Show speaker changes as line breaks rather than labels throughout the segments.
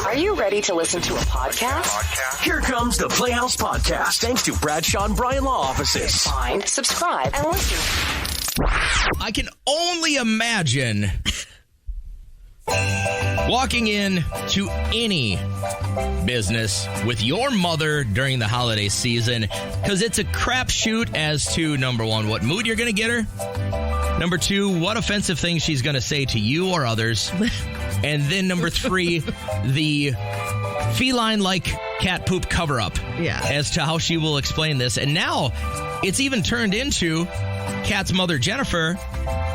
Are you ready to listen to a podcast?
Here comes the Playhouse Podcast, thanks to Bradshaw and Bryan Law Offices.
Find, subscribe, and listen.
I can only imagine walking in to any business with your mother during the holiday season, because it's a crapshoot as to, number one, what mood you're going to get her. Number two, what offensive things she's going to say to you or others. And then number three, the feline-like cat poop cover-up as to how she will explain this. And now it's even turned into Kat's mother, Jennifer,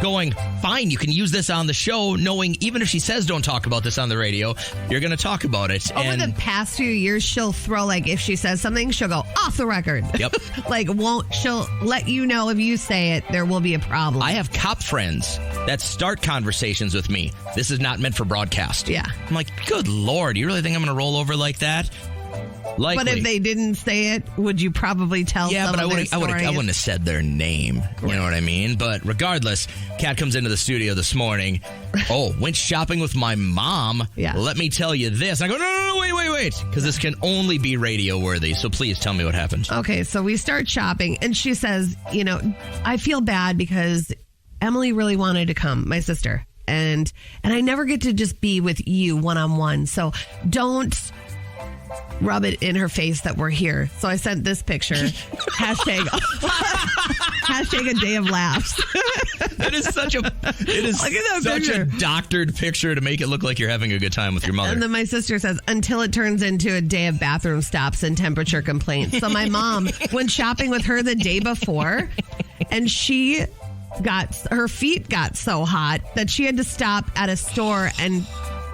going, fine, you can use this on the show, knowing even if she says don't talk about this on the radio, you're going to talk about it.
Over the past few years, she'll throw, like, if she says something, she'll go off the record.
Yep.
She'll let you know if you say it, there will be a problem.
I have cop friends that start conversations with me. This is not meant for broadcast.
Yeah.
I'm like, good Lord, you really think I'm going to roll over like that? Likely.
But if they didn't say it, would you probably tell
Yeah,
some
but
of their stories?
I wouldn't have said their name. You know what I mean? But regardless, Kat comes into the studio this morning. Oh, went shopping with my mom.
Yeah.
Let me tell you this. And I go, no, wait. Because this can only be radio worthy. So please tell me what happened.
Okay, so we start shopping, and she says, I feel bad because Emily really wanted to come, my sister. And I never get to just be with you one-on-one. So don't rub it in her face that we're here. So I sent this picture. Hashtag a day of laughs.
It is such a doctored picture to make it look like you're having a good time with your mother.
And then my sister says, until it turns into a day of bathroom stops and temperature complaints. So my mom went shopping with her the day before, and her feet got so hot that she had to stop at a store and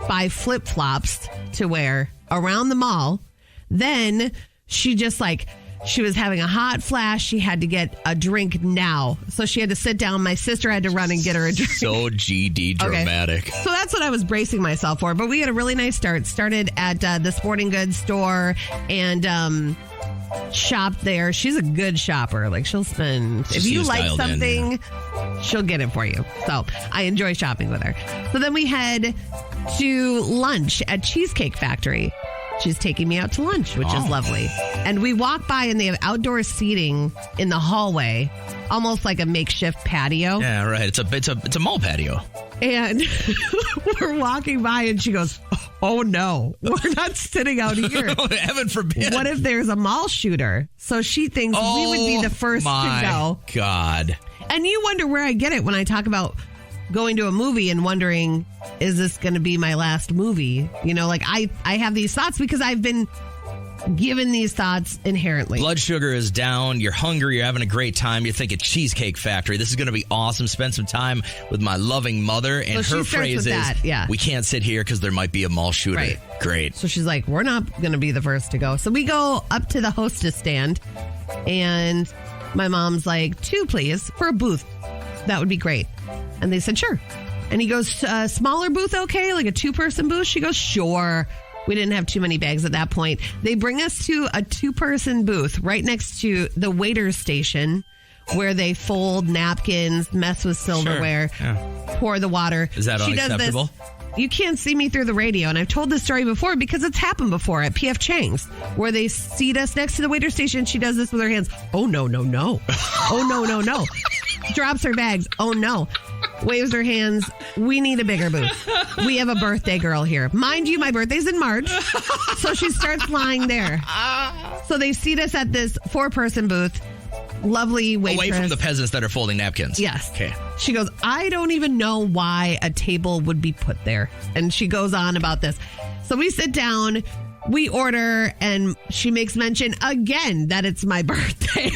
buy flip-flops to wear around the mall. Then she was having a hot flash. She had to get a drink now. So she had to sit down. My sister had to run and get her a drink.
So GD dramatic.
Okay. So that's what I was bracing myself for. But we had a really nice start. Started at the sporting goods store and shopped there. She's a good shopper. Like, she'll spend, if you like something, she'll get it for you. So I enjoy shopping with her. So then we head to lunch at Cheesecake Factory. She's taking me out to lunch, which is lovely. And we walk by, and they have outdoor seating in the hallway, almost like a makeshift patio.
Yeah, right. It's a mall patio.
And we're walking by, and she goes, oh, no, we're not sitting out here.
Heaven forbid.
What if there's a mall shooter? So she thinks we would be the first to go.
Oh, my God.
And you wonder where I get it when I talk about going to a movie and wondering, is this going to be my last movie? I have these thoughts because I've been given these thoughts inherently.
Blood sugar is down. You're hungry. You're having a great time. You think a Cheesecake Factory. This is going to be awesome. Spend some time with my loving mother. And her phrase is, we can't sit here because there might be a mall shooter.
Right.
Great.
So she's like, we're not going to be the first to go. So we go up to the hostess stand, and my mom's like, 2, please, for a booth. That would be great. And they said, sure. And he goes, smaller booth, okay? Like a 2-person booth? She goes, sure. We didn't have too many bags at that point. They bring us to a 2-person booth right next to the waiter's station where they fold napkins, mess with silverware, pour the water.
Is that unacceptable?
You can't see me through the radio, and I've told this story before because it's happened before at P.F. Chang's, where they seat us next to the waiter station. She does this with her hands. Oh, no. Oh, no. Drops her bags. Oh, no. Waves her hands. We need a bigger booth. We have a birthday girl here. Mind you, my birthday's in March, so she starts lying there. So they seat us at this 4-person booth. Lovely waitress.
Away from the peasants that are folding napkins.
Yes.
Okay.
She goes, I don't even know why a table would be put there. And she goes on about this. So we sit down, we order, and she makes mention again that it's my birthday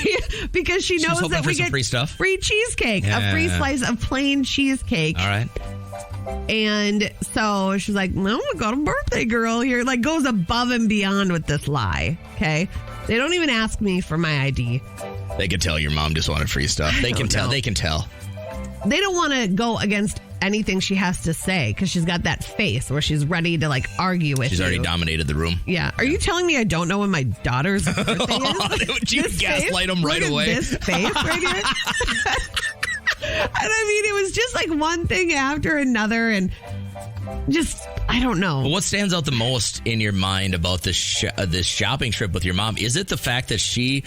because she knows that we get
free stuff.
Free cheesecake, a free slice of plain cheesecake.
All right.
And so she's like, well, we got a birthday girl here. Like, goes above and beyond with this lie. Okay. They don't even ask me for my ID.
They can tell your mom just wanted free stuff. They can tell. They can tell.
They don't want to go against anything she has to say because she's got that face where she's ready to argue with you.
She's already dominated the room.
Yeah. Are you telling me I don't know when my daughter's birthday is?
You gaslight them right away.
This face right here. And I mean, it was just one thing after another, and just I don't know.
What stands out the most in your mind about this shopping trip with your mom? Is it the fact that she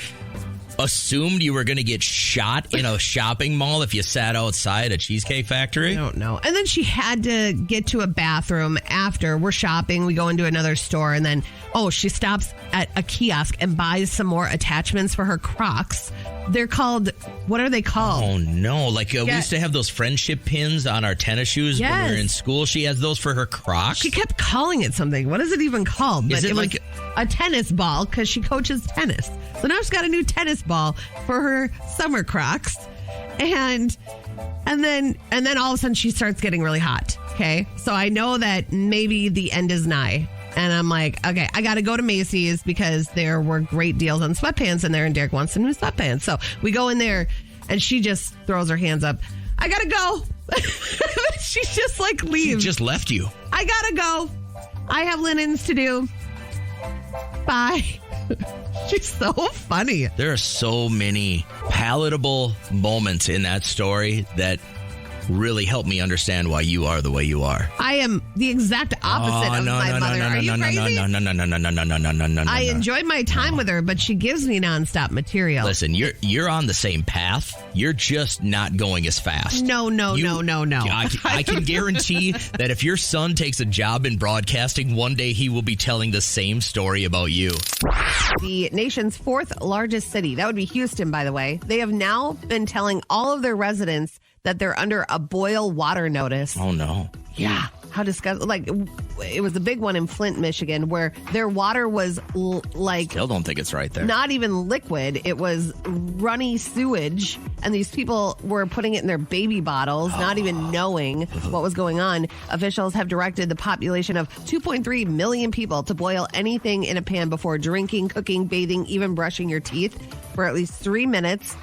assumed you were going to get shot in a shopping mall if you sat outside a Cheesecake Factory?
I don't know. And then she had to get to a bathroom after we're shopping. We go into another store and then, she stops at a kiosk and buys some more attachments for her Crocs. They're called, what are they called?
Oh, no. Like, we used to have those friendship pins on our tennis shoes when we were in school. She has those for her Crocs.
She kept calling it something. What is it even called?
Is it like
a tennis ball because she coaches tennis. So now she's got a new tennis ball for her summer Crocs. And then all of a sudden she starts getting really hot. Okay. So I know that maybe the end is nigh. And I'm like, okay, I got to go to Macy's because there were great deals on sweatpants in there and Derek wants some new sweatpants. So we go in there and she just throws her hands up. I got to go. She just like leaves.
She just left you.
I got to go. I have linens to do. Bye. She's so funny.
There are so many palatable moments in that story that really help me understand why you are the way you are.
I am the exact opposite of my mother. Are you crazy?
No.
I enjoyed my time with her, but she gives me nonstop material.
Listen, you're on the same path. You're just not going as fast.
No.
I can guarantee that if your son takes a job in broadcasting, one day he will be telling the same story about you.
The nation's fourth largest city, that would be Houston, by the way. They have now been telling all of their residents that they're under a boil water notice.
Oh, no.
Yeah. How disgusting. Like, it was a big one in Flint, Michigan, where their water was
Still don't think it's right there.
Not even liquid. It was runny sewage. And these people were putting it in their baby bottles, not even knowing what was going on. Officials have directed the population of 2.3 million people to boil anything in a pan before drinking, cooking, bathing, even brushing your teeth for at least 3 minutes.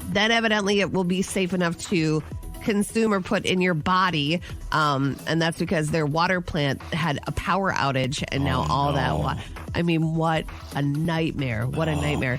Then evidently it will be safe enough to consume or put in your body. And that's because their water plant had a power outage and now that water. I mean, what a nightmare. What a nightmare.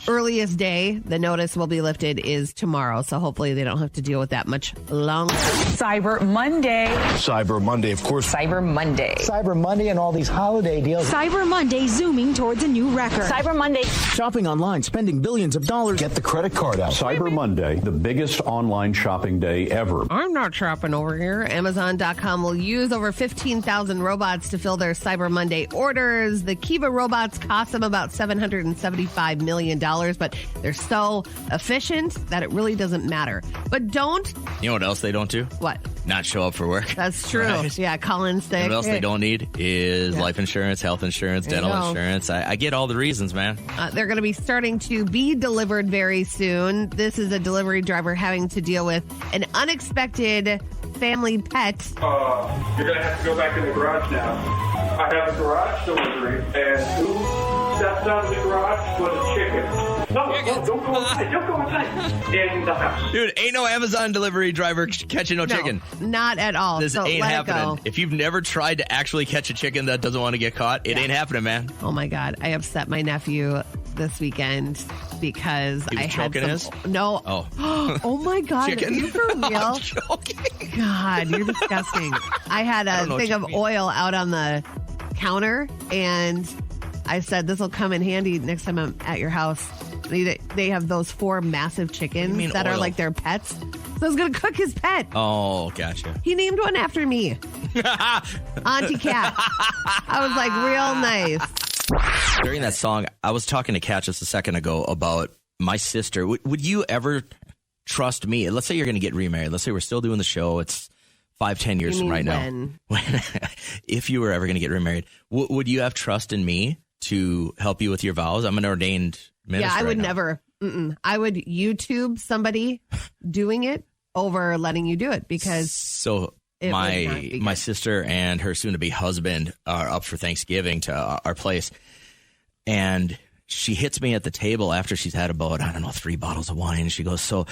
Earliest day the notice will be lifted is tomorrow. So hopefully they don't have to deal with that much longer.
Cyber Monday.
Cyber Monday, of course.
Cyber Monday.
Cyber Monday and all these holiday deals.
Cyber Monday zooming towards a new record.
Cyber Monday.
Shopping online, spending billions of dollars.
Get the credit card out.
Cyber Monday, the biggest online shopping day ever.
I'm not shopping over here. Amazon.com will use over 15,000 robots to fill their Cyber Monday orders. The Kiva robots cost them about $775 million, but they're so efficient that it really doesn't matter. But don't...
You know what else they don't do?
What?
Not show up for work.
That's true.
Right?
Yeah, call in sick.
What else they don't need is life insurance, health insurance, dental insurance. I get all the reasons, man.
They're going to be starting to be delivered very soon. This is a delivery driver having to deal with an unexpected family pet.
You're going to have to go back in the garage now. I have a garage delivery, and who steps out of the garage with a chicken? No, don't go inside. Don't go inside. In the house.
Dude, ain't no Amazon delivery driver catching no chicken.
Not at all.
This
so
ain't
let
happening.
It go.
If you've never tried to actually catch a chicken that doesn't want to get caught, it ain't happening, man.
Oh my God. I upset my nephew this weekend because
He was
I had
choking
some...
his?
No. Oh my God.
Chicken?
Are you for real?
I'm joking.
God, you're disgusting. I had a thing of oil out on the counter, and I said, this will come in handy next time I'm at your house. They have those 4 massive chickens that are like their pets. So I was going to cook his pet.
Oh, gotcha.
He named one after me. Auntie Cat. I was like, real nice.
During that song, I was talking to Kat just a second ago about my sister. Would you ever trust me? Let's say you're going to get remarried. Let's say we're still doing the show. It's 5-10 years from right now. If you were ever going to get remarried, would you have trust in me to help you with your vows? I'm an ordained minister.
Yeah, I would never. I would YouTube somebody doing it over letting you do it because
my sister and her soon-to-be husband are up for Thanksgiving to our place, and she hits me at the table after she's had about 3 bottles of wine, and she goes, "So,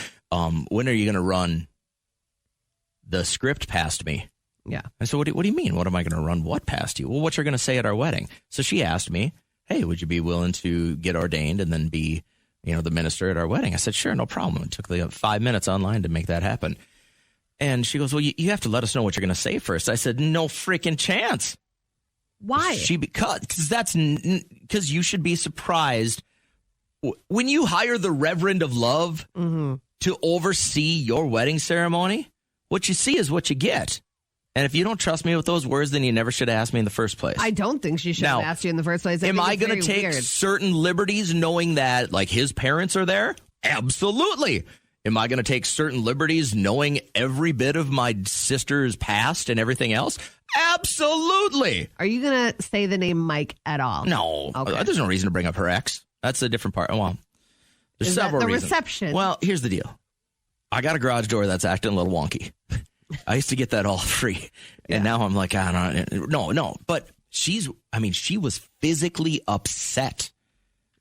when are you going to run the script past me?"
Yeah.
I said, what do you mean? What am I going to run what past you? Well, what you're going to say at our wedding. So she asked me, hey, would you be willing to get ordained and then be, the minister at our wedding? I said, sure, no problem. It took 5 minutes online to make that happen. And she goes, well, you have to let us know what you're going to say first. I said, no freaking chance.
Why?
Because you should be surprised when you hire the Reverend of Love to oversee your wedding ceremony. What you see is what you get. And if you don't trust me with those words, then you never should have asked me in the first place.
I don't think she should have asked you in the first place.
Am I going to take certain liberties knowing that, like, his parents are there? Absolutely. Am I going to take certain liberties knowing every bit of my sister's past and everything else? Absolutely.
Are you going to say the name Mike at all?
No. Okay. There's no reason to bring up her ex. That's a different part. Well, there's several reasons.
Reception?
Well, here's the deal. I got a garage door that's acting a little wonky. I used to get that all free. And now I'm like, no. But she was physically upset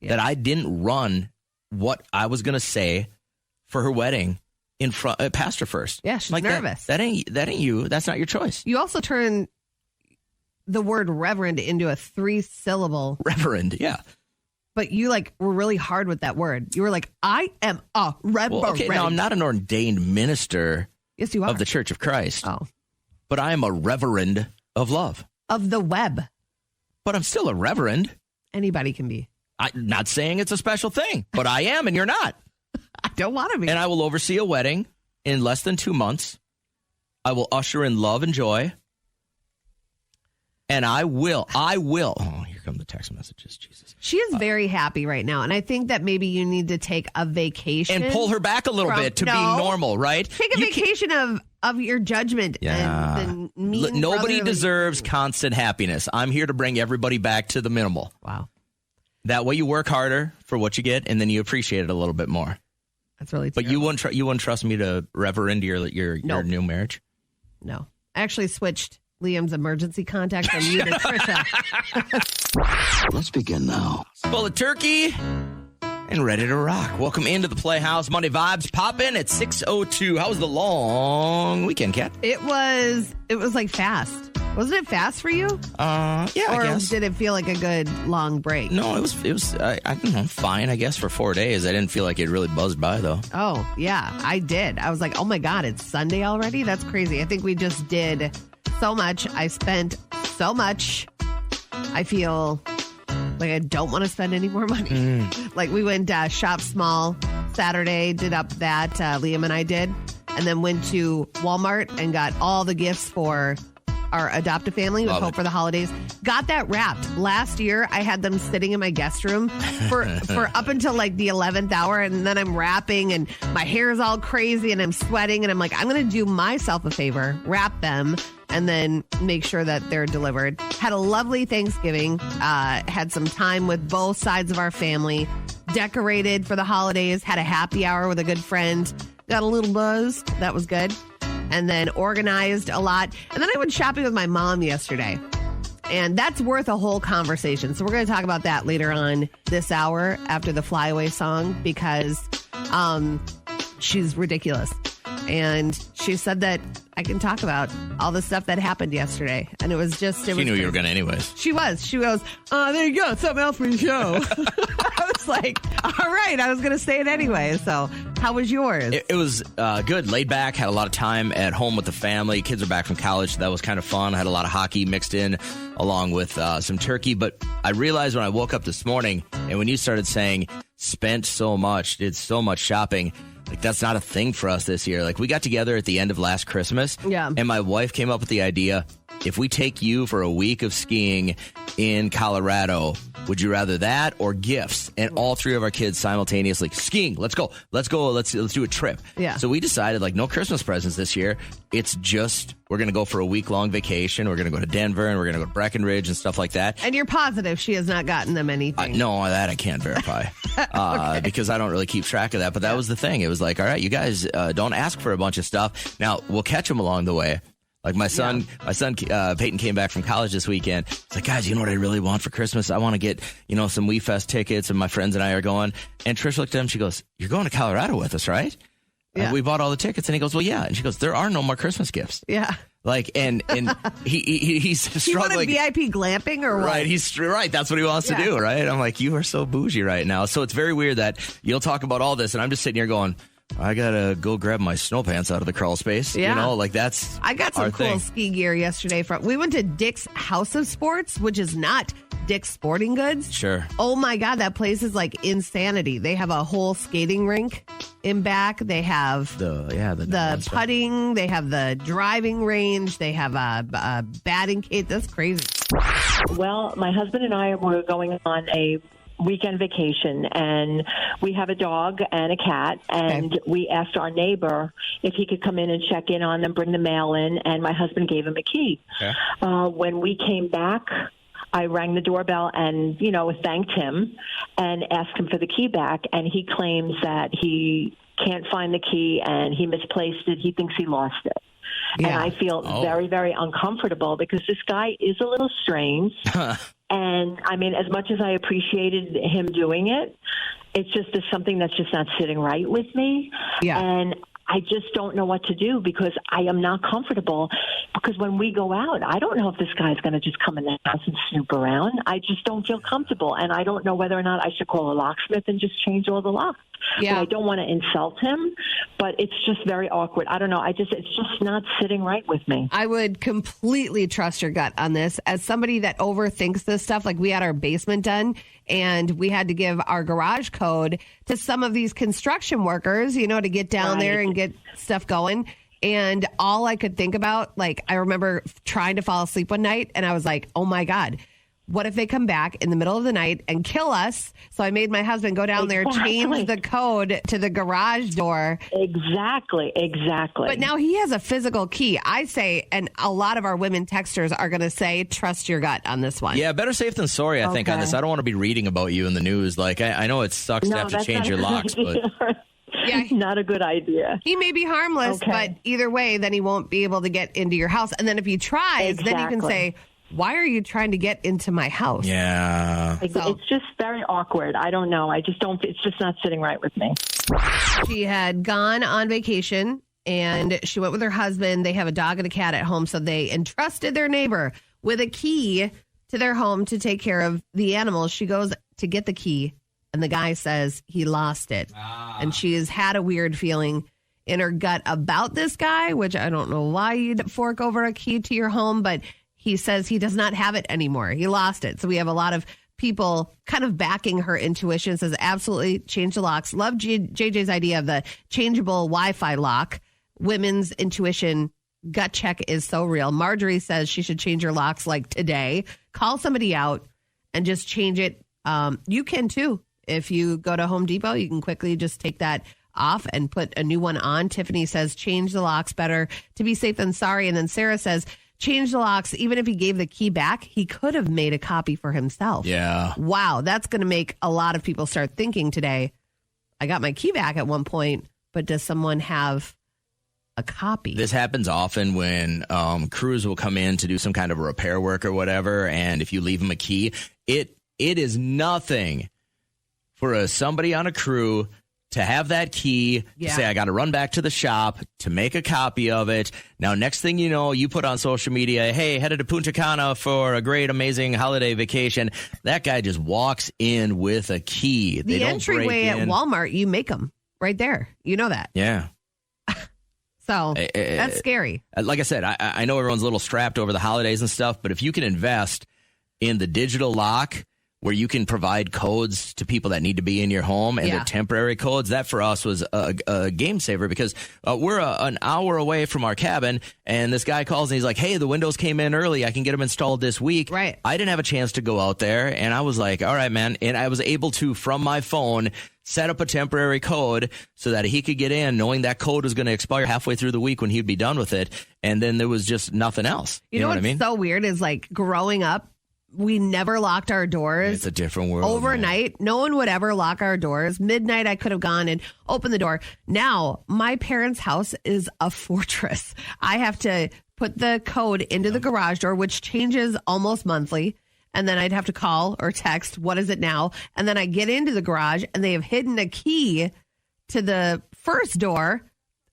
that I didn't run what I was going to say for her wedding in front, past her first.
Yeah, she's
like
nervous.
That ain't you. That's not your choice.
You also turn the word reverend into a 3-syllable.
Reverend, yeah.
But you were really hard with that word. You were like, I am a reverend.
Well, okay, now I'm not an ordained minister.
Yes, you are.
Of the Church of Christ.
Oh.
But I am a reverend of love.
Of the web.
But I'm still a reverend.
Anybody can be.
I'm not saying it's a special thing, but I am and you're not.
I don't want to be.
And I will oversee a wedding in less than 2 months. I will usher in love and joy. And I will. Oh, here come the text messages. Jesus.
She is very happy right now. And I think that maybe you need to take a vacation.
And pull her back a little bit to being normal, right?
Take a vacation of your judgment.
Yeah.
And mean
nobody deserves constant happiness. I'm here to bring everybody back to the minimal.
Wow.
That way you work harder for what you get, and then you appreciate it a little bit more.
That's really
terrible. But you wouldn't trust me to reverend your new marriage?
No. I actually switched Liam's emergency contact from you to Trisha.
Let's begin now.
Full of turkey and ready to rock. Welcome into the Playhouse. Monday vibes popping at 6:02. How was the long weekend, Kat?
It was like fast. Wasn't it fast for you?
Yeah,
or
I guess.
Did it feel like a good long break?
No, it was. I don't know, fine. I guess for 4 days, I didn't feel like it really buzzed by though.
Oh yeah, I did. I was like, oh my god, it's Sunday already. That's crazy. I think we just did so much. I spent so much. I feel like I don't want to spend any more money. Like we went shop small Saturday, did up that Liam and I did, and then went to Walmart and got all the gifts for our adoptive family with hope for the holidays. Got that wrapped. Last year, I had them sitting in my guest room for up until like the 11th hour, and then I'm wrapping, and my hair is all crazy, and I'm sweating, and I'm like, I'm going to do myself a favor, wrap them, and then make sure that they're delivered. Had a lovely Thanksgiving. Had some time with both sides of our family. Decorated for the holidays. Had a happy hour with a good friend. Got a little buzzed. That was good. And then organized a lot. And then I went shopping with my mom yesterday. And that's worth a whole conversation. So we're going to talk about that later on this hour after the Flyaway song because she's ridiculous. And she said that I can talk about all the stuff that happened yesterday. And it was just...
She knew you were going to anyways.
She was. She goes, there you go. Something else for the show. I was like, all right. I was going to say it anyway. So how was yours?
It was good. Laid back. Had a lot of time at home with the family. Kids are back from college. So that was kind of fun. I had a lot of hockey mixed in along with some turkey. But I realized when I woke up this morning and when you started saying spent so much, did so much shopping, like that's not a thing for us this year. Like we got together at the end of last Christmas.
Yeah.
And my wife came up with the idea, if we take you for a week of skiing in Colorado, would you rather that or gifts? And all three of our kids simultaneously, skiing, let's go. Let's do a trip.
Yeah.
So we decided like no Christmas presents this year. It's just, we're going to go for a week-long vacation. We're going to go to Denver and we're going to go to Breckenridge and stuff like that.
And you're positive she has not gotten them anything?
No, that I can't verify okay. Because I don't really keep track of that. But that was the thing. It was like, all right, you guys don't ask for a bunch of stuff. Now, we'll catch them along the way. Like my son Peyton came back from college this weekend. He's like, guys, you know what I really want for Christmas? I want to get, some Wii Fest tickets, and my friends and I are going. And Trish looked at him. She goes, you're going to Colorado with us, right?
Yeah.
We bought all the tickets. And he goes, well, yeah. And she goes, there are no more Christmas gifts.
Yeah.
Like, and he's struggling.
He wanted VIP glamping or what?
Right, he's right. That's what he wants to do, right? I'm like, you are so bougie right now. So it's very weird that you'll talk about all this, and I'm just sitting here going, I got to go grab my snow pants out of the crawl space.
Yeah.
You know, like that's
I got some
our
cool
thing.
ski gear yesterday. We went to Dick's House of Sports, which is not Dick's Sporting Goods.
Sure.
Oh my God, that place is like insanity. They have a whole skating rink in back. They have the putting. They have the driving range. They have a batting cage. That's crazy.
Well, my husband and I were going on a weekend vacation, and we have a dog and a cat, and we asked our neighbor if he could come in and check in on them, bring the mail in, and my husband gave him a key. When we came back, I rang the doorbell and, thanked him and asked him for the key back, and he claims that he can't find the key and he misplaced it. He thinks he lost it. Yeah. And I feel very, very uncomfortable because this guy is a little strange. And, I mean, as much as I appreciated him doing it, it's just something that's just not sitting right with me. Yeah. And I just don't know what to do because I am not comfortable. Because when we go out, I don't know if this guy's going to just come in the house and snoop around. I just don't feel comfortable. And I don't know whether or not I should call a locksmith and just change all the locks. Yeah. But I don't want to insult him, but it's just very awkward. I don't know. It's just not sitting right with me.
I would completely trust your gut on this. As somebody that overthinks this stuff, like we had our basement done and we had to give our garage code to some of these construction workers, to get down there and get stuff going. And all I could think about, like, I remember trying to fall asleep one night and I was like, oh my God, what if they come back in the middle of the night and kill us? So I made my husband go down there, change the code to the garage door.
Exactly.
But now he has a physical key. I say, and a lot of our women texters are going to say, trust your gut on this one.
Yeah, better safe than sorry, I think, on this. I don't want to be reading about you in the news. Like, I know it sucks to have to change your locks, but...
Yeah, not a good idea.
He may be harmless, but either way, then he won't be able to get into your house. And then if he tries, then you can say... Why are you trying to get into my house?
Yeah.
It's just very awkward. I don't know. It's just not sitting right with me.
She had gone on vacation and she went with her husband. They have a dog and a cat at home. So they entrusted their neighbor with a key to their home to take care of the animals. She goes to get the key and the guy says he lost it. And she has had a weird feeling in her gut about this guy, which I don't know why you'd fork over a key to your home, but he says he does not have it anymore. He lost it. So we have a lot of people kind of backing her intuition, says absolutely change the locks. Love JJ's idea of the changeable Wi-Fi lock. Women's intuition gut check is so real. Marjorie says she should change her locks like today. Call somebody out and just change it. You can too. If you go to Home Depot, you can quickly just take that off and put a new one on. Tiffany says change the locks, better to be safe than sorry. And then Sarah says change the locks. Even if he gave the key back, he could have made a copy for himself.
Yeah.
Wow. That's going to make a lot of people start thinking today, I got my key back at one point, but does someone have a copy?
This happens often when crews will come in to do some kind of repair work or whatever. And if you leave them a key, it is nothing for somebody on a crew to have that key, say, I got to run back to the shop to make a copy of it. Now, next thing you know, you put on social media, hey, headed to Punta Cana for a great, amazing holiday vacation. That guy just walks in with a key.
The entryway at Walmart, you make them right there. You know that.
Yeah.
So that's scary.
Like I said, I know everyone's a little strapped over the holidays and stuff, but if you can invest in the digital lock, where you can provide codes to people that need to be in your home and they're temporary codes. That for us was a game saver because we're an hour away from our cabin and this guy calls and he's like, hey, the windows came in early. I can get them installed this week.
Right.
I didn't have a chance to go out there and I was like, all right, man. And I was able to, from my phone, set up a temporary code so that he could get in knowing that code was going to expire halfway through the week when he'd be done with it. And then there was just nothing else. You know what I mean?
What's so weird is like growing up, we never locked our doors.
It's a different world.
Overnight, no one would ever lock our doors. Midnight, I could have gone and opened the door. Now, my parents' house is a fortress. I have to put the code into the garage door, which changes almost monthly. And then I'd have to call or text, what is it now? And then I get into the garage and they have hidden a key to the first door.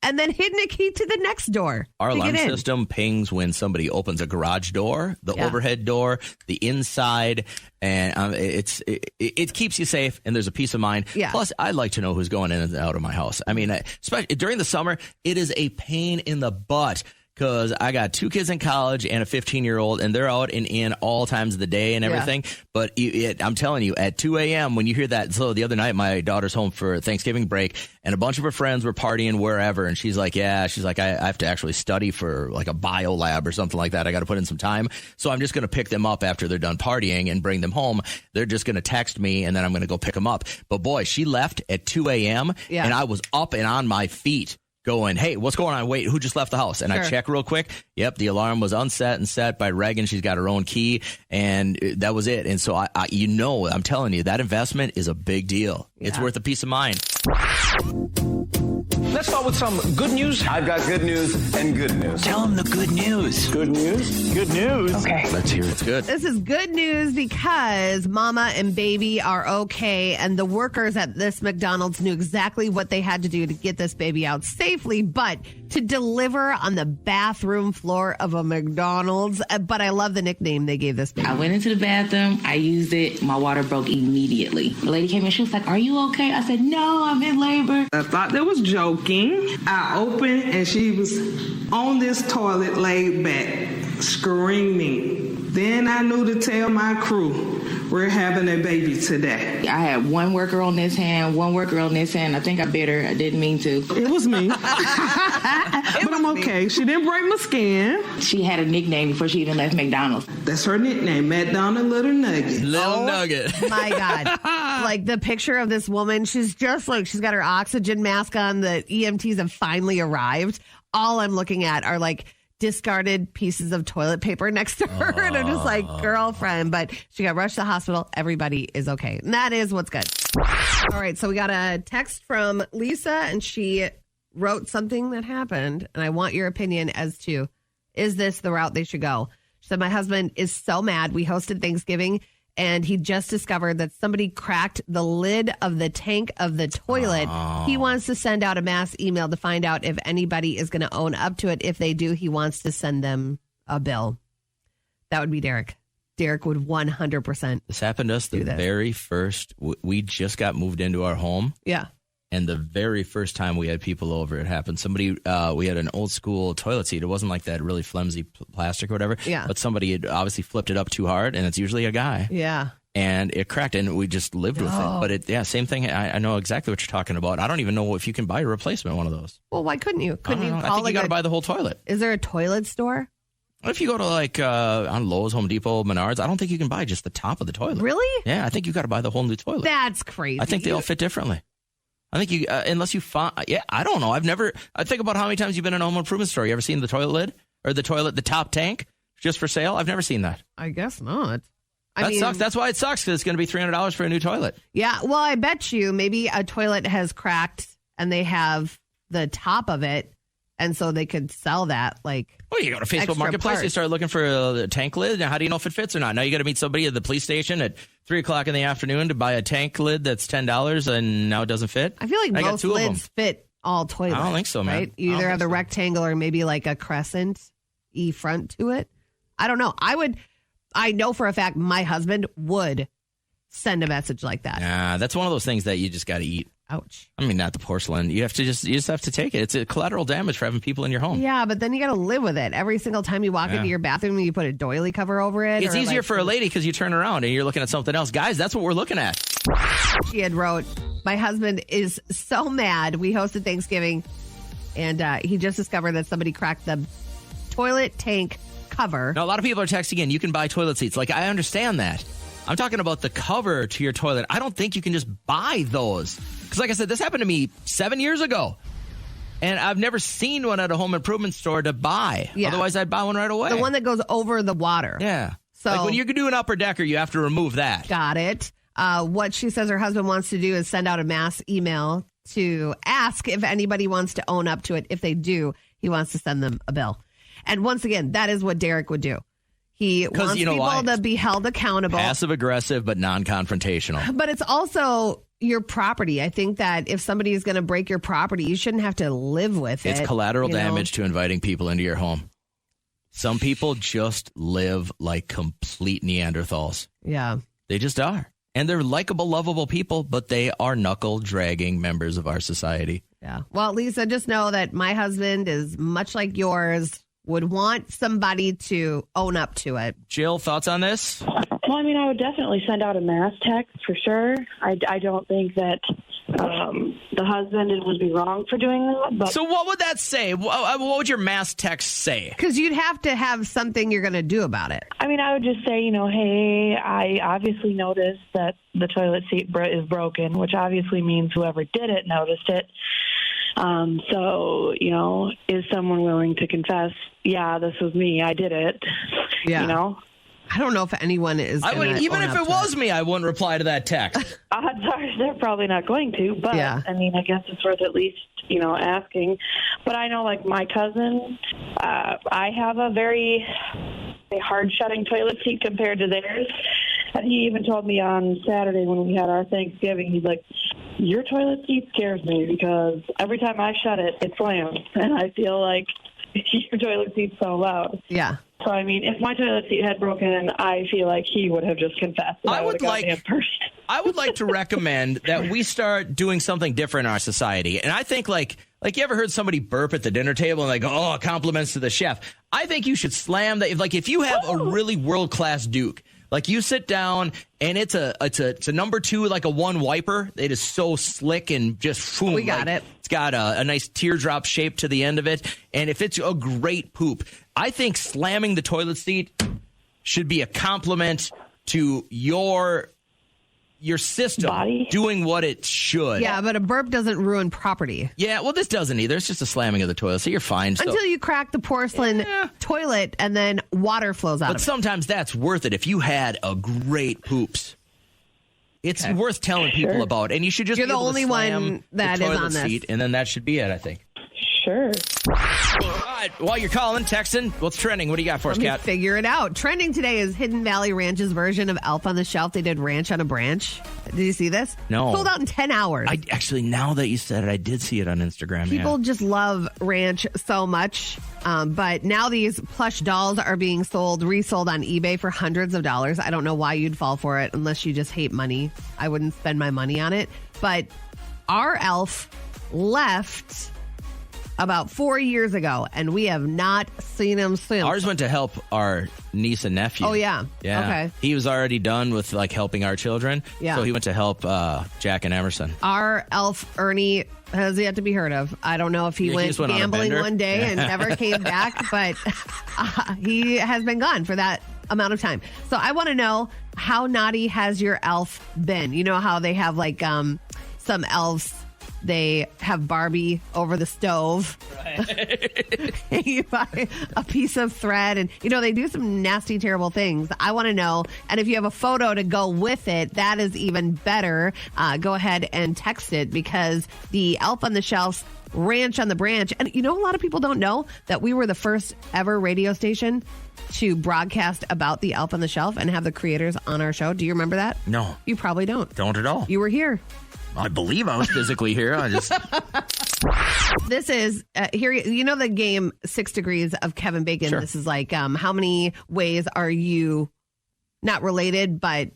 and then hidden a key to the next door.
Our
to
alarm
get in.
system pings when somebody opens a garage door, the overhead door, the inside, and it keeps you safe, and there's a peace of mind.
Yeah.
Plus, I'd like to know who's going in and out of my house. I mean, especially during the summer, it is a pain in the butt. Because I got 2 kids in college and a 15-year-old, and they're out and in all times of the day and everything. Yeah. But I'm telling you, at 2 a.m., when you hear that, so the other night, my daughter's home for Thanksgiving break, and a bunch of her friends were partying wherever, and she's like, I have to actually study for like a bio lab or something like that. I got to put in some time. So I'm just going to pick them up after they're done partying and bring them home. They're just going to text me, and then I'm going to go pick them up. But boy, she left at 2 a.m., and I was up and on my feet, going, hey, what's going on? Wait, who just left the house? And I check real quick. Yep, the alarm was unset and set by Reagan. She's got her own key, and that was it. And so, I'm telling you, that investment is a big deal. Yeah. It's worth a peace of mind.
Let's start with some good news.
I've got good news and good news.
Tell them the good news.
Good news? Good news.
Okay.
Let's hear it. It's good.
This is good news because mama and baby are okay, and the workers at this McDonald's knew exactly what they had to do to get this baby out safely, but to deliver on the bathroom floor of a McDonald's. But I love the nickname they gave this baby.
I went into the bathroom. I used it. My water broke immediately. The lady came in. She was like, are you okay? I said, no, I'm in labor.
I thought they was joking. I opened and she was on this toilet laid back, screaming. Then I knew to tell my crew, we're having a baby today.
I had one worker on this hand, one worker on this hand. I think I bit her. I didn't mean to.
It was me. But I'm okay. She didn't break my skin.
She had a nickname before she even left McDonald's.
That's her nickname, McDonald Little Nugget.
Little Nugget.
My God. Like the picture of this woman, she's just like, she's got her oxygen mask on. The EMTs have finally arrived. All I'm looking at are like discarded pieces of toilet paper next to her. And I'm just like, girlfriend. But she got rushed to the hospital. Everybody is okay. And that is what's good. All right. So we got a text from Lisa, and she wrote something that happened. And I want your opinion as to, is this the route they should go? She said, my husband is so mad. We hosted Thanksgiving, and he just discovered that somebody cracked the lid of the tank of the toilet. He wants to send out a mass email to find out if anybody is going to own up to it. If they do, he wants to send them a bill. That would be Derek. Derek would 100%.
This happened to us the very first. We just got moved into our home.
Yeah.
And the very first time we had people over, it happened. Somebody, we had an old school toilet seat. It wasn't like that really flimsy plastic or whatever.
Yeah.
But somebody had obviously flipped it up too hard, and it's usually a guy.
Yeah.
And it cracked, and we just lived with it. But same thing. I know exactly what you're talking about. I don't even know if you can buy a replacement one of those.
Well, why couldn't you? Couldn't you call
I think you got to buy the whole toilet.
Is there a toilet store?
If you go to like on Lowe's, Home Depot, Menards, I don't think you can buy just the top of the toilet.
Really?
Yeah, I think you got to buy the whole new toilet.
That's crazy.
I think they all fit differently. I think you, unless you find, I don't know. I think about how many times you've been in a home improvement store. You ever seen the toilet lid or the top tank just for sale? I've never seen that.
I guess not.
That sucks. That's why it sucks, because it's going to be $300 for a new toilet.
Yeah. Well, I bet you maybe a toilet has cracked and they have the top of it, and so they could sell that
Well, you go to Facebook Marketplace,
parts.
you start looking for a tank lid. Now, how do you know if it fits or not? Now you got to meet somebody at the police station at 3:00 in the afternoon to buy a tank lid that's $10, and now it doesn't fit.
I feel like most lids fit all toilets.
I don't think so, man.
Right? You either have the rectangle or maybe like a crescent front to it. I don't know. I know for a fact my husband would send a message like that.
Nah, that's one of those things that you just got to eat.
Ouch.
I mean, not the porcelain. You just have to take it. It's a collateral damage for having people in your home.
Yeah, but then you got to live with it. Every single time you walk into your bathroom, you put a doily cover over it.
It's easier for a lady because you turn around and you're looking at something else. Guys, that's what we're looking at.
She had wrote, my husband is so mad. We hosted Thanksgiving, and he just discovered that somebody cracked the toilet tank cover.
Now, a lot of people are texting in, you can buy toilet seats. I understand that. I'm talking about the cover to your toilet. I don't think you can just buy those. Because like I said, this happened to me 7 years ago. And I've never seen one at a home improvement store to buy. Yeah. Otherwise, I'd buy one right away.
The one that goes over the water.
Yeah.
So
when you can do an upper decker, you have to remove that.
Got it. What she says her husband wants to do is send out a mass email to ask if anybody wants to own up to it. If they do, he wants to send them a bill. And once again, that is what Derek would do. He wants people to be held accountable.
Passive aggressive, but non-confrontational.
But it's also your property. I think that if somebody is going to break your property, you shouldn't have to live with it.
It's collateral damage to inviting people into your home. Some people just live like complete Neanderthals.
Yeah.
They just are. And they're likable, lovable people, but they are knuckle-dragging members of our society.
Yeah. Well, Lisa, just know that my husband is much like yours, would want somebody to own up to it.
Jill, thoughts on this?
Well, I mean, I would definitely send out a mass text for sure. I don't think that the husband would be wrong for doing that. But
so what would that say? What would your mass text say?
Because you'd have to have something you're going to do about it.
I mean, I would just say, hey, I obviously noticed that the toilet seat is broken, which obviously means whoever did it noticed it. So, is someone willing to confess, yeah, this was me, I did it,
I don't know if anyone is.
Even if it was me, I wouldn't reply to that text.
Odds are they're probably not going to, but I mean, I guess it's worth at least, asking. But I know, like my cousin, I have a very hard shutting toilet seat compared to theirs. And he even told me on Saturday when we had our Thanksgiving, he's like, your toilet seat scares me because every time I shut it, it slams. And I feel like your toilet seat's so loud.
Yeah.
So, I mean, if my toilet seat had broken, I feel like he would have just confessed. I would
like to recommend that we start doing something different in our society. And I think like you ever heard somebody burp at the dinner table and like, oh, compliments to the chef. I think you should slam that. Like if you have a really world-class Duke, like you sit down and it's a number 2, like a 1 wiper. It is so slick and just boom.
We got it.
It's got a nice teardrop shape to the end of it. And if it's a great poop, I think slamming the toilet seat should be a compliment to your system
body
doing what it should.
Yeah, but a burp doesn't ruin property.
Yeah, well, this doesn't either. It's just a slamming of the toilet, so you're fine.
Until you crack the porcelain toilet and then water flows out of it.
But sometimes that's worth it if you had a great poops. It's worth telling people about, and you should just
You're
be
the
able
only
to slam
one that
the
is
toilet
on this.
seat, and then that should be it, I think.
Sure.
All right, while you're calling, texting, what's trending? What do you got for us, Kat?
Figure it out. Trending today is Hidden Valley Ranch's version of Elf on the Shelf. They did Ranch on a Branch. Did you see this?
No.
Sold out in 10 hours.
Actually, now that you said it, I did see it on Instagram.
People just love Ranch so much. But now these plush dolls are being resold on eBay for hundreds of dollars. I don't know why you'd fall for it unless you just hate money. I wouldn't spend my money on it. But our elf left about 4 years ago, and we have not seen him since.
Ours went to help our niece and nephew.
Oh, yeah.
Yeah.
Okay.
He was already done with helping our children.
Yeah.
So he went to help Jack and Emerson.
Our elf, Ernie, has yet to be heard of. I don't know if he went gambling one day and never came back, but he has been gone for that amount of time. So I want to know, how naughty has your elf been? You know how they have some elves, they have Barbie over the stove. Right. You buy a piece of thread and, they do some nasty, terrible things. I want to know. And if you have a photo to go with it, that is even better. Go ahead and text it, because the Elf on the Shelf's Ranch on the Branch. And a lot of people don't know that we were the first ever radio station to broadcast about the Elf on the Shelf and have the creators on our show. Do you remember that?
No.
You probably don't.
Don't at all.
You were here.
I believe I was physically here.
This is here. The game 6 Degrees of Kevin Bacon.
Sure.
This is like, how many ways are you not related, but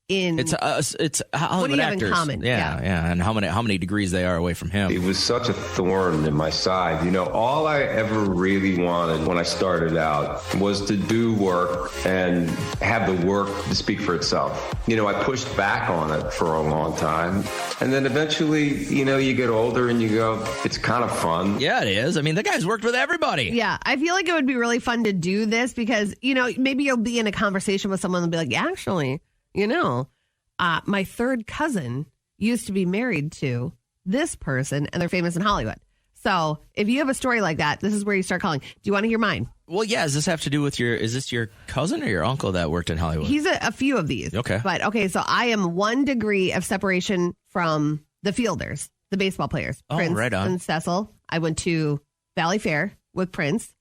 in
it's Hollywood
what do you have
actors.
in common?
Yeah, and how many degrees they are away from him.
It was such a thorn in my side. All I ever really wanted when I started out was to do work and have the work to speak for itself. I pushed back on it for a long time, and then eventually, you get older and you go, it's kind of fun.
Yeah, it is. I mean, the guy's worked with everybody.
Yeah, I feel like it would be really fun to do this because, maybe you'll be in a conversation with someone and be like, actually, my third cousin used to be married to this person, and they're famous in Hollywood. So if you have a story like that, this is where you start calling. Do you want to hear mine?
Well, yeah. Does this have to do with is this your cousin or your uncle that worked in Hollywood?
He's a few of these.
Okay.
But so I am 1 degree of separation from the fielders, the baseball players.
Oh,
Prince
right on.
and Cecil. I went to Valley Fair with Prince.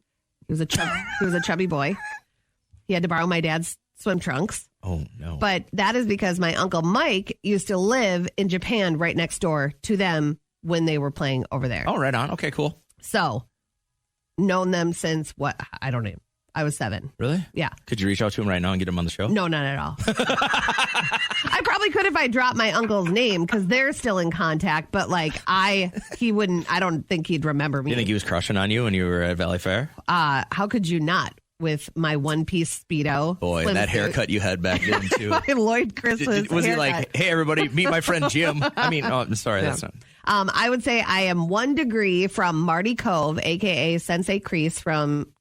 He was a chubby boy. He had to borrow my dad's swim trunks.
Oh, no.
But that is because my Uncle Mike used to live in Japan right next door to them when they were playing over there.
Oh, right on. Okay, cool.
So, known them since what? I don't know. I was 7.
Really?
Yeah.
Could you reach out to him right now and get him on the show?
No, not at all. I probably could if I dropped my uncle's name because they're still in contact. But he wouldn't. I don't think he'd remember me.
You think he was crushing on you when you were at Valley Fair?
How could you not? With my one-piece Speedo.
Boy, that haircut you had back then, too.
My Lloyd Christmas
Was he
haircut.
like, hey, everybody, meet my friend Jim? I mean, I'm sorry, that's not.
I would say I am 1 degree from Marty Cove, a.k.a. Sensei Kreese from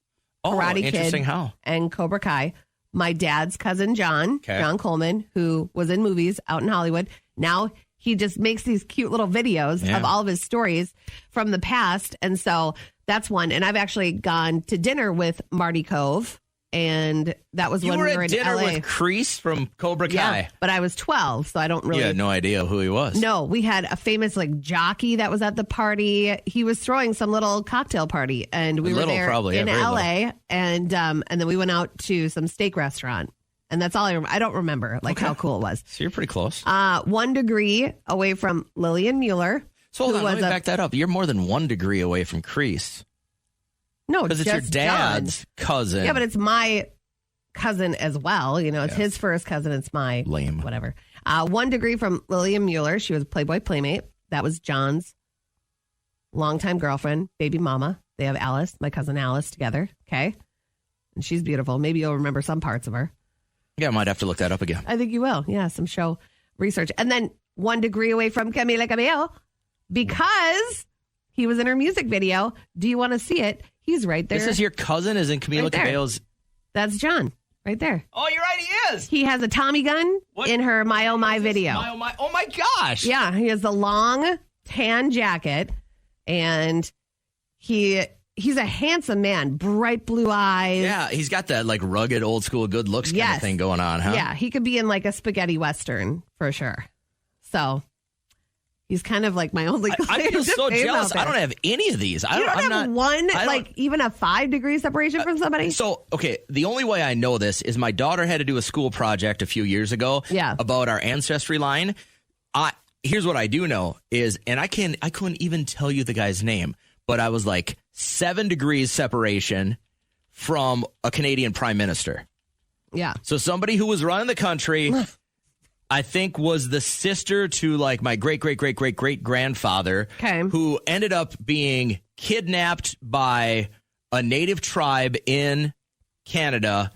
Karate
interesting.
Kid
How?
and Cobra Kai. My dad's cousin, John Coleman, who was in movies out in Hollywood. Now he just makes these cute little videos of all of his stories from the past. And so that's one. And I've actually gone to dinner with Marty Cove. And that was when we were in
dinner
LA.
with Kreese from Cobra Kai.
Yeah, but I was 12, so I don't really.
You had no idea who he was.
No, we had a famous jockey that was at the party. He was throwing some little cocktail party, and we were there
probably,
in
very
LA, and then we went out to some steak restaurant, and that's all I don't remember how cool it was.
So you're pretty close.
1 degree away from Lillian Mueller.
So hold on, let me back that up. You're more than 1 degree away from Kreese.
No,
because it's your dad's cousin.
Yeah, but it's my cousin as well. You know, it's his first cousin. It's my
lame.
Whatever. 1 degree from Lillian Mueller. She was a Playboy Playmate. That was John's longtime girlfriend, baby mama. They have Alice, my cousin Alice, together. Okay, and she's beautiful. Maybe you'll remember some parts of her.
Yeah, I might have to look that up again.
I think you will. Yeah, some show research. And then 1 degree away from Camila Cabello because he was in her music video. Do you want to see it? He's right there.
This is your cousin is in Camila Cabello's.
That's John right there.
Oh, you're right. He is.
He has a Tommy gun in her My Oh My video.
My Oh My. Oh my gosh.
Yeah. He has the long tan jacket and he's a handsome man, bright blue eyes.
Yeah. He's got that rugged old school good looks kind of thing going on, huh?
Yeah. He could be in a spaghetti Western for sure. So he's kind of my only.
I feel so jealous. I don't have any of these.
You don't have one, even a 5 degree separation from somebody?
So, okay, the only way I know this is my daughter had to do a school project a few years ago about our ancestry line. Here's what I do know is, and I couldn't even tell you the guy's name, but I was 7 degrees separation from a Canadian prime minister.
Yeah.
So somebody who was running the country... I think was the sister to my great grandfather, who ended up being kidnapped by a native tribe in Canada,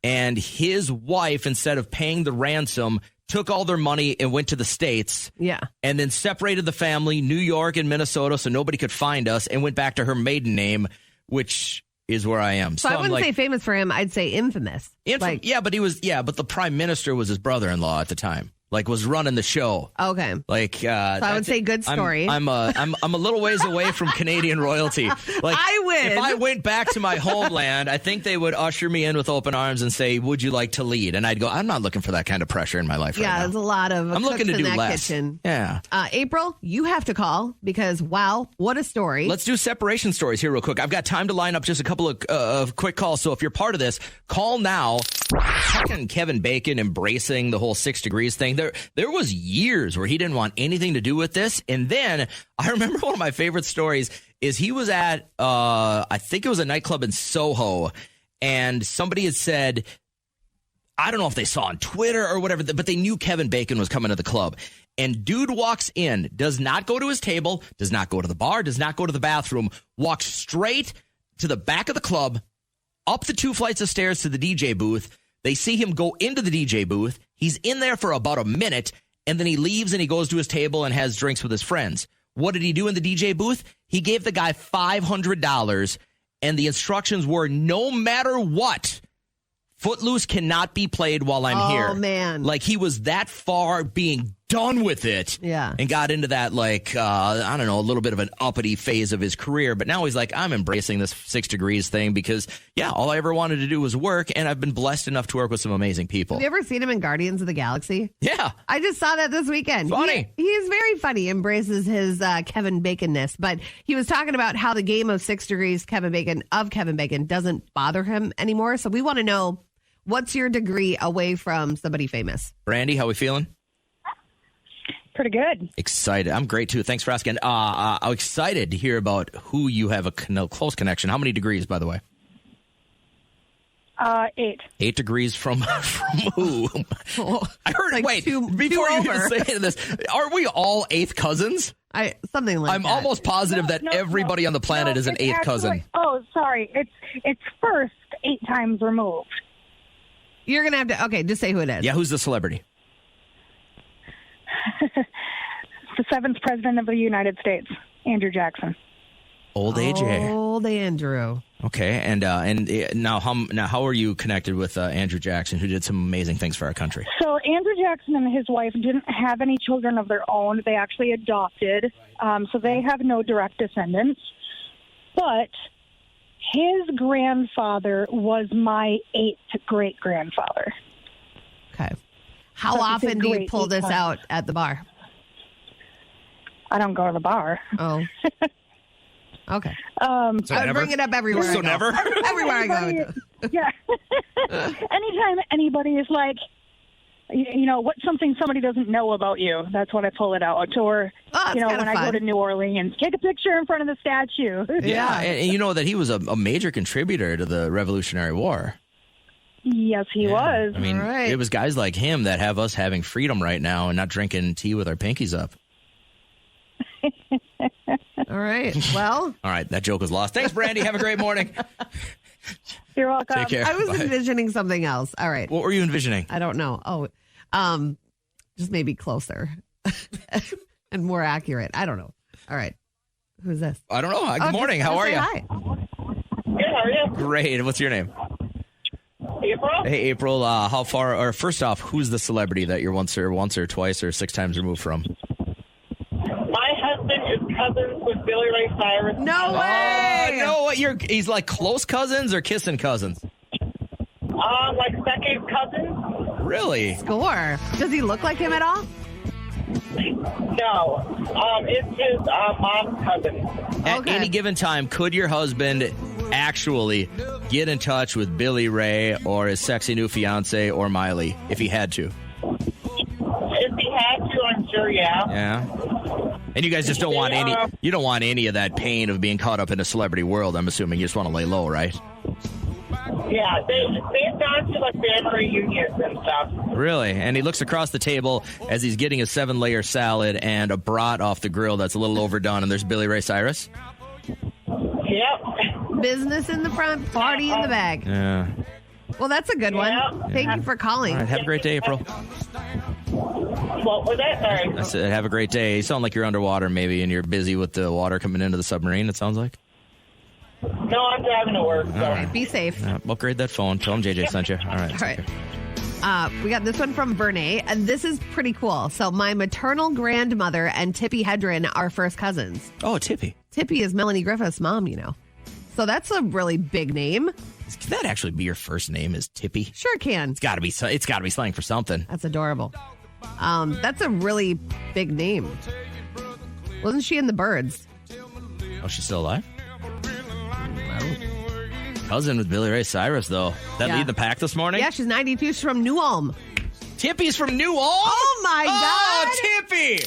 and his wife, instead of paying the ransom, took all their money and went to the States.
Yeah.
And then separated the family, New York and Minnesota, so nobody could find us, and went back to her maiden name, which is where I am.
So I wouldn't say famous for him. I'd say infamous.
But the prime minister was his brother-in-law at the time. Was running the show.
Okay.
So
I would say good story.
I'm a little ways away from Canadian royalty.
I win.
If I went back to my homeland, I think they would usher me in with open arms and say, "Would you like to lead?" And I'd go, "I'm not looking for that kind of pressure in my life."
Yeah,
right now.
there's a lot of.
I'm looking to do less.
Kitchen.
Yeah.
April, you have to call because wow, what a story.
Let's do separation stories here real quick. I've got time to line up just a couple of quick calls. So if you're part of this, call now. Talking Kevin Bacon embracing the whole 6 degrees thing. There was years where he didn't want anything to do with this. And then I remember one of my favorite stories is he was at, I think it was a nightclub in Soho, and somebody had said, I don't know if they saw on Twitter or whatever, but they knew Kevin Bacon was coming to the club. And dude walks in, does not go to his table, does not go to the bar, does not go to the bathroom, walks straight to the back of the club, up the 2 flights of stairs to the DJ booth. They see him go into the DJ booth. He's in there for about a minute, and then he leaves and he goes to his table and has drinks with his friends. What did he do in the DJ booth? He gave the guy $500, and the instructions were no matter what, Footloose cannot be played while I'm here.
Oh, man.
He was that far being done with it.
Yeah.
And got into that, I don't know, a little bit of an uppity phase of his career. But now he's I'm embracing this 6 degrees thing because, all I ever wanted to do was work. And I've been blessed enough to work with some amazing people.
Have you ever seen him in Guardians of the Galaxy?
Yeah.
I just saw that this weekend.
Funny.
He's very funny, embraces his Kevin Bacon-ness. But he was talking about how the game of 6 degrees Kevin Bacon doesn't bother him anymore. So we want to know, What's your degree away from somebody famous?
Brandy, how we feeling?
Pretty good.
Excited. I'm great, too. Thanks for asking. I'm excited to hear about who you have a close connection. How many degrees, by the way?
8.
8 degrees from who? I heard.
Like
wait,
two
before you
over.
even say this, are we all 8th cousins?
Something like
I'm
that.
almost positive that everybody on the planet is an 8th cousin.
Oh, sorry. It's first 8 times removed.
You're gonna have to. Okay, just say who it is.
Yeah, who's the celebrity?
The 7th president of the United States, Andrew Jackson.
Old AJ.
Old Andrew.
Okay, and now how are you connected with Andrew Jackson, who did some amazing things for our country?
So Andrew Jackson and his wife didn't have any children of their own. They actually adopted, so they have no direct descendants. But his grandfather was my 8th great-grandfather.
Okay. How often do you pull this out at the bar?
I don't go to the bar.
Oh. Okay.
So
I bring it up everywhere.
So
I go.
never?
Everywhere I go.
Yeah. Anytime anybody is like, what's something somebody doesn't know about you, that's when I pull it out. Or, when I go to New Orleans, take a picture in front of the statue.
Yeah, and you know that he was a major contributor to the Revolutionary War.
Yes, he was.
I mean, it was guys like him that have us having freedom right now and not drinking tea with our pinkies up.
All right. Well.
All right. That joke was lost. Thanks, Brandy. Have a great morning.
You're welcome.
Take care.
I was
Bye.
envisioning something else. All right.
What were you envisioning?
I don't know. Oh, just maybe closer and more accurate. I don't know. All right. Who's this?
I don't know. Good morning. How are you?
Hi.
Good. How are you?
Great. What's your name?
April.
Hey, April. How far? Or first off, who's the celebrity that you're once or twice or 6 times removed from?
My husband is cousins with Billy Ray Cyrus.
No way!
No, he's like close cousins or kissing cousins?
Like second cousins.
Really?
Score. Does he look like him at all?
No. It's his mom's cousin.
At any given time, could your husband actually get in touch with Billy Ray or his sexy new fiance or Miley if he had to?
If he had to, I'm sure, yeah.
Yeah. And you guys just don't want any of that pain of being caught up in a celebrity world. I'm assuming you just want to lay low, right?
Yeah, they've gone to like family reunions and stuff.
Really? And he looks across the table as he's getting a 7-layer salad and a brat off the grill that's a little overdone, and there's Billy Ray Cyrus?
Yep.
Business in the front, party in the back.
Yeah.
Well, that's a good one. Thank you for calling.
All right, have a great day, April.
What was that? Sorry.
I said, have a great day. You sound like you're underwater maybe, and you're busy with the water coming into the submarine, it sounds like.
No, I'm driving to work. So.
All right.
Be safe.
Upgrade that phone. Tell him JJ sent you. All right.
All right. We got this one from Vernay, and this is pretty cool. So my maternal grandmother and Tippi Hedren are first cousins.
Oh, Tippi.
Tippi is Melanie Griffith's mom, So that's a really big name.
Can that actually be your first name? Is Tippi?
Sure can.
It's got to be slang for something.
That's adorable. That's a really big name. Wasn't she in the Birds?
Oh, she's still alive? Cousin with Billy Ray Cyrus, though. That lead the pack this morning?
Yeah, she's 92. She's from New Ulm.
Tippi's from New Ulm?
Oh, my God.
Tippi!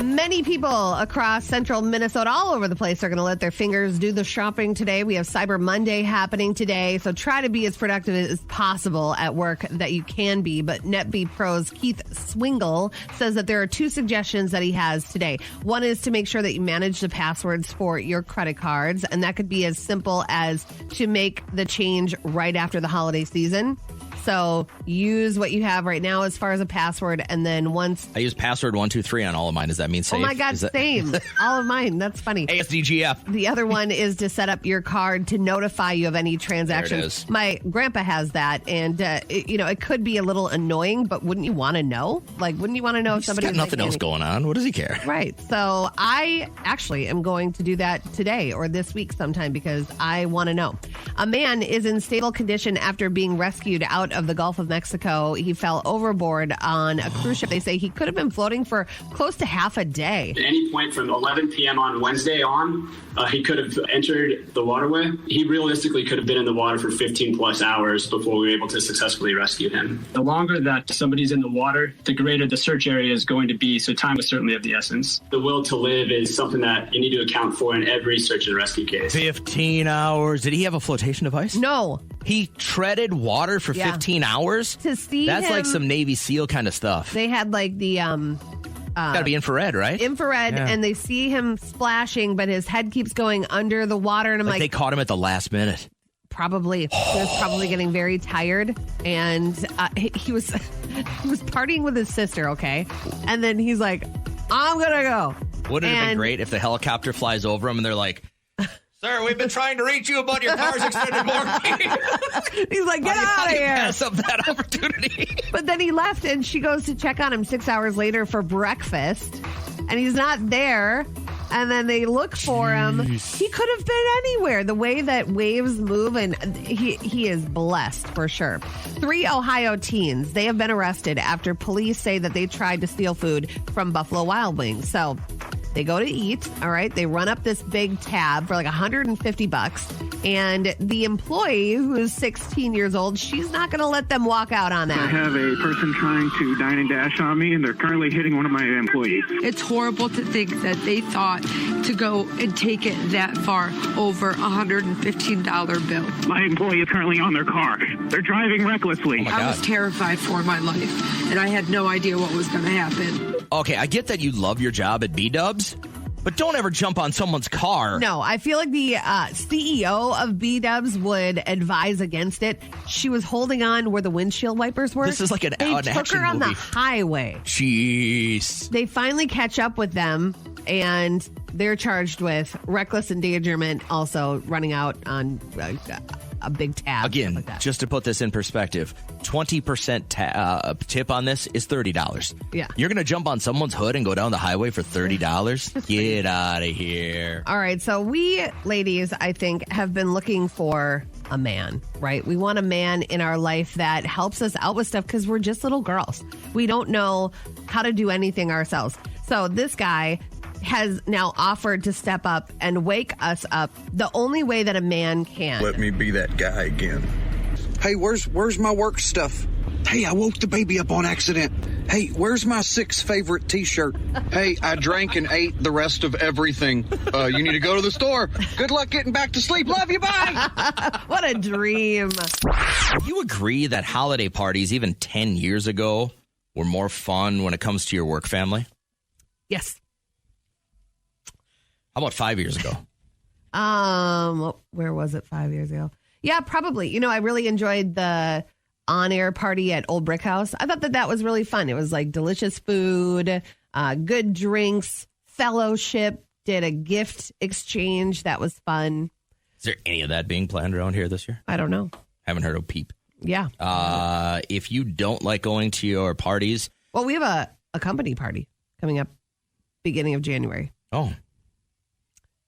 Many people across central Minnesota, all over the place, are going to let their fingers do the shopping today. We have Cyber Monday happening today, so try to be as productive as possible at work that you can be. But NetBee Pro's Keith Swingle says that there are 2 suggestions that he has today. One is to make sure that you manage the passwords for your credit cards, and that could be as simple as to make the change right after the holiday season. So use what you have right now as far as a password, and then once...
I use password 123 on all of mine. Does that mean safe?
Oh, my God, same. All of mine. That's funny.
ASDGF.
The other one is to set up your card to notify you of any transactions.
There it is.
My grandpa has that, and, it could be a little annoying, but wouldn't you want to know? Wouldn't you want to know if somebody...
He's got nothing else going on. What does he care?
Right. So I actually am going to do that today or this week sometime because I want to know. A man is in stable condition after being rescued out of the Gulf of Mexico. He fell overboard on a cruise ship. They say he could have been floating for close to half a day.
At any point from 11 p.m. on Wednesday on, he could have entered the waterway. He realistically could have been in the water for 15 plus hours before we were able to successfully rescue him. The longer that somebody's in the water, the greater the search area is going to be, so time is certainly of the essence. The will to live is something that you need to account for in every search and rescue case.
15 hours. Did he have a flotation device?
No.
He treaded water for 15 hours?
To see
That's
him,
like some Navy SEAL kind of stuff.
They had like the...
Gotta be infrared, right?
Infrared,
Yeah.
and they see him splashing, but his head keeps going under the water, and I'm like
they caught him at the last minute.
Probably. He was probably getting very tired, and he was partying with his sister, okay? And then he's like, I'm gonna go.
Wouldn't it have been great if the helicopter flies over him and they're like, sir, we've been trying to reach you about your car's extended warranty.
He's like, get out of here.
Pass up that opportunity.
But then he left, and she goes to check on him 6 hours later for breakfast, and he's not there. And then they look for him. He could have been anywhere. The way that waves move, and he is blessed for sure. 3 Ohio teens, they have been arrested after police say that they tried to steal food from Buffalo Wild Wings. So they go to eat, all right? They run up this big tab for like $150. And the employee, who is 16 years old, she's not going to let them walk out on that.
I have a person trying to dine and dash on me, and they're currently hitting one of my employees.
It's horrible to think that they thought to go and take it that far over a $115 bill.
My employee is currently on their car. They're driving recklessly.
I was terrified for my life, and I had no idea what was going to happen.
Okay, I get that you love your job at B-Dubs, but don't ever jump on someone's car.
No, I feel like the CEO of B-Dubs would advise against it. She was holding on where the windshield wipers were.
This is like an
action took her on
movie.
the highway.
Jeez.
They finally catch up with them, and they're charged with reckless endangerment, also running out on a big tab.
Again,
like that.
just to put this in perspective, 20% tip on this is $30.
Yeah.
You're going to jump on someone's hood and go down the highway for $30? Get out of here.
All right, so we ladies, I think, have been looking for a man, right? We want a man in our life that helps us out with stuff because we're just little girls. We don't know how to do anything ourselves. So this guy has now offered to step up and wake us up the only way that a man can.
Let me be that guy again. Hey, where's my work stuff? Hey, I woke the baby up on accident. Hey, where's my 6th favorite T-shirt? Hey, I drank and ate the rest of everything. You need to go to the store. Good luck getting back to sleep. Love you. Bye.
What a dream.
Do you agree that holiday parties, even 10 years ago, were more fun when it comes to your work family?
Yes.
How about 5 years ago?
Where was it 5 years ago? Yeah, probably. You know, I really enjoyed the on-air party at Old Brick House. I thought that was really fun. It was like delicious food, good drinks, fellowship, did a gift exchange. That was fun.
Is there any of that being planned around here this year?
I don't know.
Haven't heard a peep.
Yeah.
If you don't like going to your parties.
Well, we have a company party coming up beginning of January.
Oh.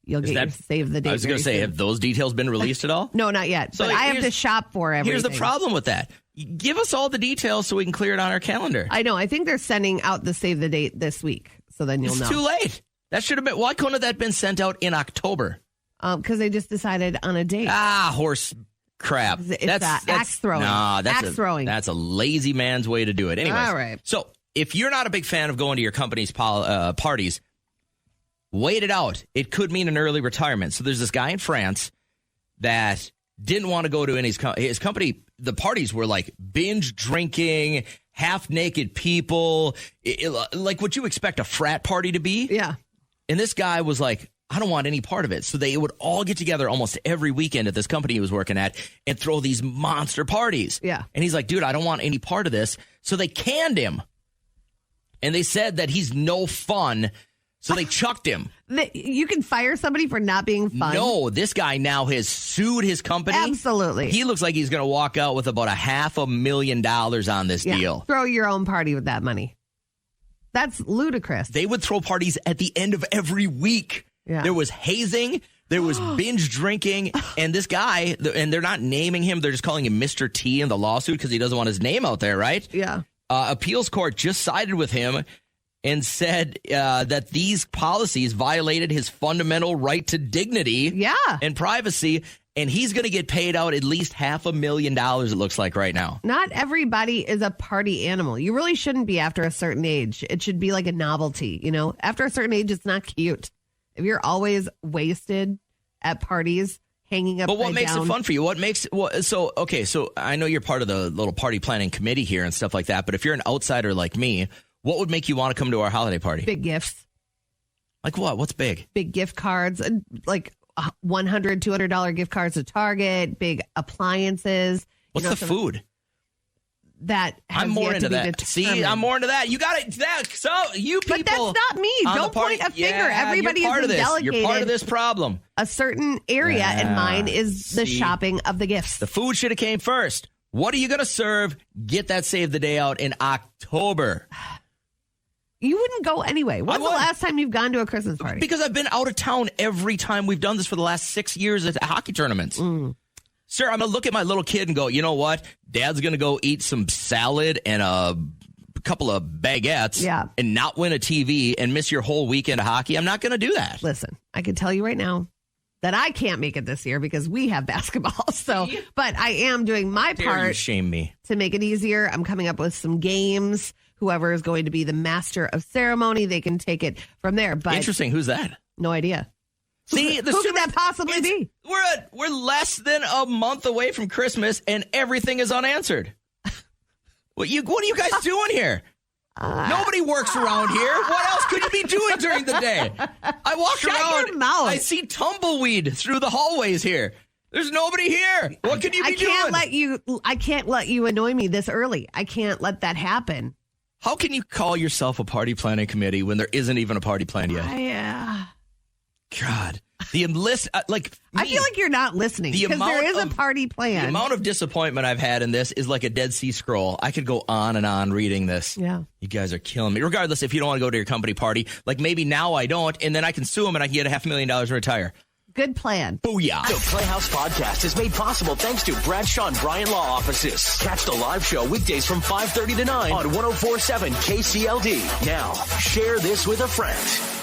You'll get your save the date.
I was going to say, have those details been released at all?
No, not yet.
So
but I have to shop for everything.
Here's the problem with that. Give us all the details so we can clear it on our calendar.
I know. I think they're sending out the save the date this week. So then you'll know.
It's too late. That should have been. Why couldn't that been sent out in October?
Because they just decided on a date.
Horse crap.
It's axe throwing.
Nah,
throwing.
That's a lazy man's way to do it. Anyways,
all right.
So if you're not a big fan of going to your company's parties, wait it out. It could mean an early retirement. So there's this guy in France that didn't want to go to his company. The parties were like binge drinking, half naked people, like what you expect a frat party to be.
Yeah.
And this guy was like, I don't want any part of it. So they would all get together almost every weekend at this company he was working at and throw these monster parties.
Yeah.
And he's like, dude, I don't want any part of this. So they canned him. And they said that he's no fun. So they chucked him.
You can fire somebody for not being fun.
No, this guy now has sued his company.
Absolutely.
He looks like he's going to walk out with about $500,000 on this deal.
Throw your own party with that money. That's ludicrous.
They would throw parties at the end of every week.
Yeah.
There was hazing. There was binge drinking, and this guy, and they're not naming him, they're just calling him Mr. T in the lawsuit because he doesn't want his name out there, right?
Yeah.
Appeals court just sided with him and said that these policies violated his fundamental right to dignity and privacy, and he's going to get paid out at least $500,000, it looks like right now.
Not everybody is a party animal. You really shouldn't be after a certain age. It should be like a novelty, you know? After a certain age, it's not cute. If you're always wasted at parties, hanging up.
But what makes it fun for you? So I know you're part of the little party planning committee here and stuff like that. But if you're an outsider like me, what would make you want to come to our holiday party?
Big gifts.
Like what? What's big?
Big gift cards, like $100, $200 gift cards to Target. Big appliances.
What's the food?
That
I'm more into that. See, I'm more into that. You got it. So you people,
but that's not me. Don't point a finger. Everybody is delegated.
You're part of this problem.
A certain area, and mine is the shopping of the gifts.
The food should have came first. What are you going to serve? Get that save the day out in October.
You wouldn't go anyway. When's the last time you've gone to a Christmas party?
Because I've been out of town every time we've done this for the last 6 years at hockey tournaments. Sir, I'm going to look at my little kid and go, you know what? Dad's going to go eat some salad and a couple of baguettes and not win a TV and miss your whole weekend of hockey. I'm not going to do that.
Listen, I can tell you right now that I can't make it this year because we have basketball. So, but I am doing my part
you shame me.
To make it easier. I'm coming up with some games. Whoever is going to be the master of ceremony, they can take it from there. But
interesting. Who's that?
No idea.
See,
who could that possibly be?
We're less than a month away from Christmas, and everything is unanswered. What are you guys doing here? Nobody works around here. What else could you be doing during the day? I walk around. I see tumbleweed through the hallways here. There's nobody here. What could you be doing?
I can't let you annoy me this early. I can't let that happen.
How can you call yourself a party planning committee when there isn't even a party planned yet? God, I feel
like you're not listening because there is a party plan.
The amount of disappointment I've had in this is like a Dead Sea Scroll. I could go on and on reading this.
Yeah.
You guys are killing me. Regardless, if you don't want to go to your company party, like maybe now I don't, and then I can sue them and I can get $500,000 and retire.
Good plan.
Booyah.
The Playhouse Podcast is made possible thanks to Bradshaw and Bryan Law Offices. Catch the live show weekdays from 5:30 to 9 on 104.7 KCLD. Now, share this with a friend.